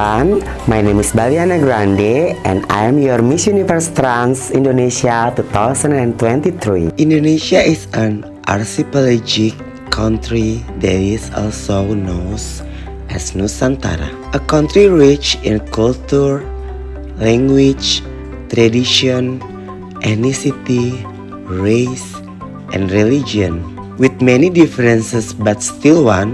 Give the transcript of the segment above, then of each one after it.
everyone, my name is Baliana Grande and I am your Miss Universe Trans Indonesia 2023. Indonesia is an archipelagic country that is also known as Nusantara, a country rich in culture, language, tradition, ethnicity, race, and religion, with many differences but still one,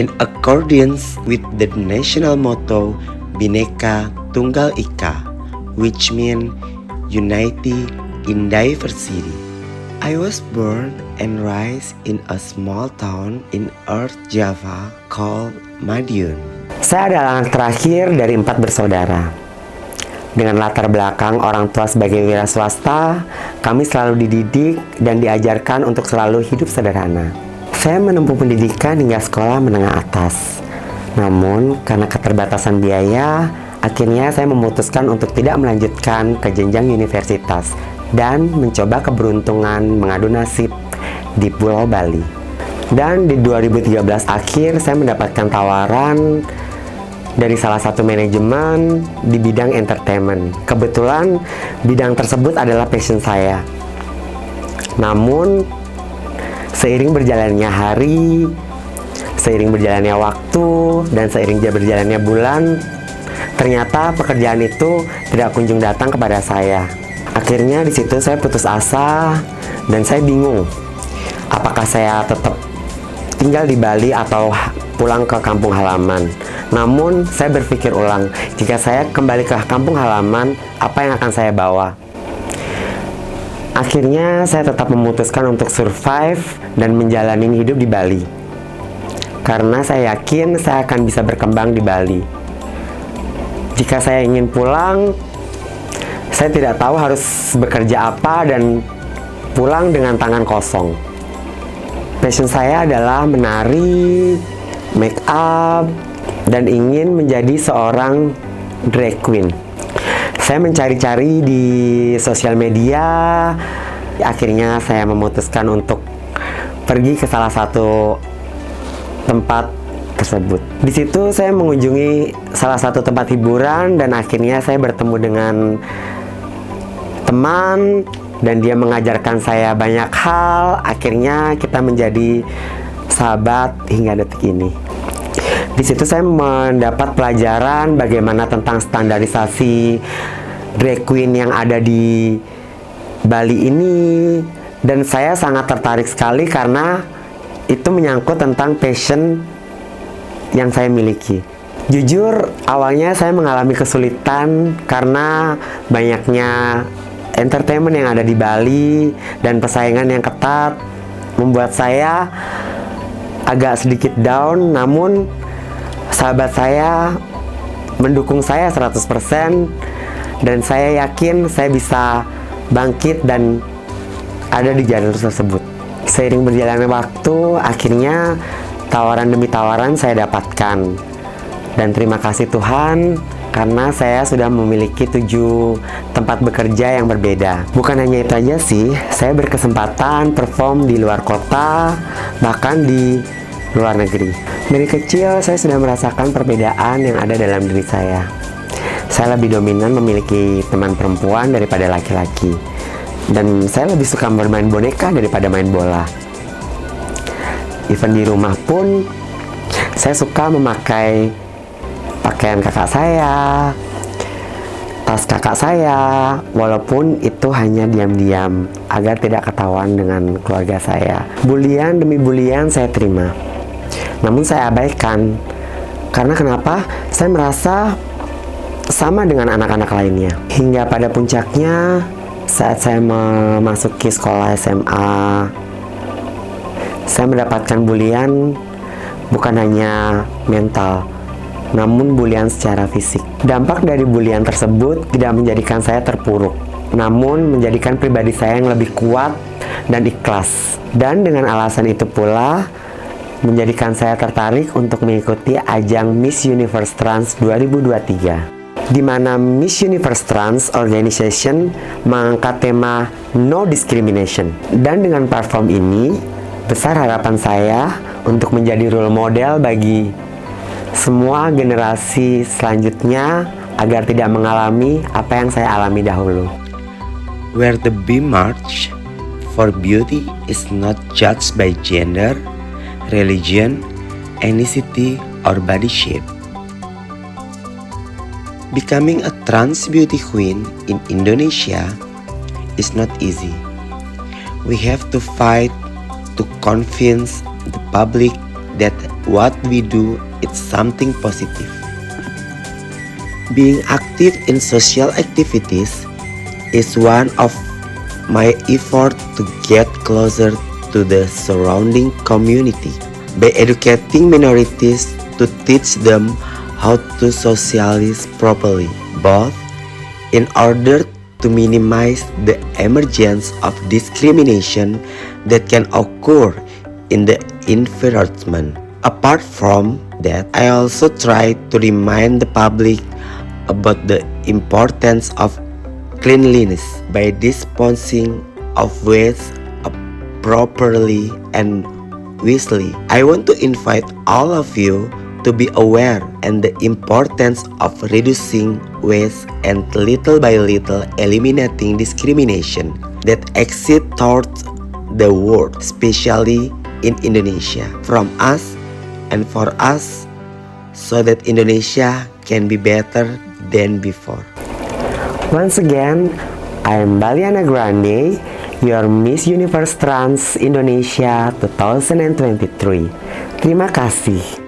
in accordance with the national motto Bhinneka Tunggal Ika, which means unity in diversity. I was born and raised in a small town in Earth Java called Madiun. Saya adalah anak terakhir dari 4 bersaudara. Dengan latar belakang orang tua sebagai wira swasta, kami selalu dididik dan diajarkan untuk selalu hidup sederhana. Saya menempuh pendidikan hingga sekolah menengah atas. Namun, karena keterbatasan biaya, akhirnya saya memutuskan untuk tidak melanjutkan ke jenjang universitas dan mencoba keberuntungan mengadu nasib di Pulau Bali. Dan di 2013 akhir, saya mendapatkan tawaran dari salah satu manajemen di bidang entertainment. Kebetulan, bidang tersebut adalah passion saya. Namun, seiring berjalannya hari, seiring berjalannya waktu, dan seiring berjalannya bulan, ternyata pekerjaan itu tidak kunjung datang kepada saya. Akhirnya di situ saya putus asa dan saya bingung, apakah saya tetap tinggal di Bali atau pulang ke kampung halaman. Namun saya berpikir ulang, jika saya kembali ke kampung halaman, apa yang akan saya bawa? Akhirnya saya tetap memutuskan untuk survive dan menjalani hidup di Bali. Karena saya yakin saya akan bisa berkembang di Bali. Jika saya ingin pulang, saya tidak tahu harus bekerja apa dan pulang dengan tangan kosong. Passion saya adalah menari, make up, dan ingin menjadi seorang drag queen. Saya mencari-cari di sosial media, akhirnya saya memutuskan untuk pergi ke salah satu tempat tersebut. Di situ saya mengunjungi salah satu tempat hiburan dan akhirnya saya bertemu dengan teman dan dia mengajarkan saya banyak hal. Akhirnya kita menjadi sahabat hingga detik ini. Di situ saya mendapat pelajaran bagaimana tentang standarisasi drag queen yang ada di Bali ini, dan saya sangat tertarik sekali karena itu menyangkut tentang passion yang saya miliki. Jujur, awalnya saya mengalami kesulitan karena banyaknya entertainment yang ada di Bali dan persaingan yang ketat membuat saya agak sedikit down, namun sahabat saya mendukung saya 100% dan saya yakin saya bisa bangkit dan ada di jalur tersebut. Seiring berjalannya waktu, akhirnya tawaran demi tawaran saya dapatkan. Dan terima kasih Tuhan karena saya sudah memiliki 7 tempat bekerja yang berbeda. Bukan hanya itu aja sih, saya berkesempatan perform di luar kota, bahkan di luar negeri. Dari kecil saya sudah merasakan perbedaan yang ada dalam diri saya. Saya lebih dominan memiliki teman perempuan daripada laki-laki. Dan saya lebih suka bermain boneka daripada main bola. Even di rumah pun saya suka memakai pakaian kakak saya, tas kakak saya, walaupun itu hanya diam-diam agar tidak ketahuan dengan keluarga saya. Bulian demi bulian saya terima. Namun saya abaikan. Karena kenapa? Saya merasa sama dengan anak-anak lainnya. Hingga pada puncaknya, saat saya memasuki sekolah SMA, saya mendapatkan bulian bukan hanya mental, namun bulian secara fisik. Dampak dari bulian tersebut tidak menjadikan saya terpuruk, namun menjadikan pribadi saya yang lebih kuat dan ikhlas. Dan dengan alasan itu pula, menjadikan saya tertarik untuk mengikuti ajang Miss Universe Trans 2023, di mana Miss Universe Trans Organization mengangkat tema No Discrimination. Dan dengan platform ini, besar harapan saya untuk menjadi role model bagi semua generasi selanjutnya agar tidak mengalami apa yang saya alami dahulu. Where the bee march for beauty is not judged by gender, religion, ethnicity, or body shape. Becoming a trans beauty queen in Indonesia is not easy. We have to fight to convince the public that what we do is something positive. Being active in social activities is one of my effort to get closer to the surrounding community by educating minorities to teach them how to socialize properly, both in order to minimize the emergence of discrimination that can occur in the environment. Apart from that, I also try to remind the public about the importance of cleanliness by disposing of waste properly and wisely. I want to invite all of you to be aware and the importance of reducing waste and little by little eliminating discrimination that exists towards the world, especially in Indonesia, from us and for us, so that Indonesia can be better than before. Once again, I am Baliana Grande, your Miss Universe Trans Indonesia 2023. Terima kasih.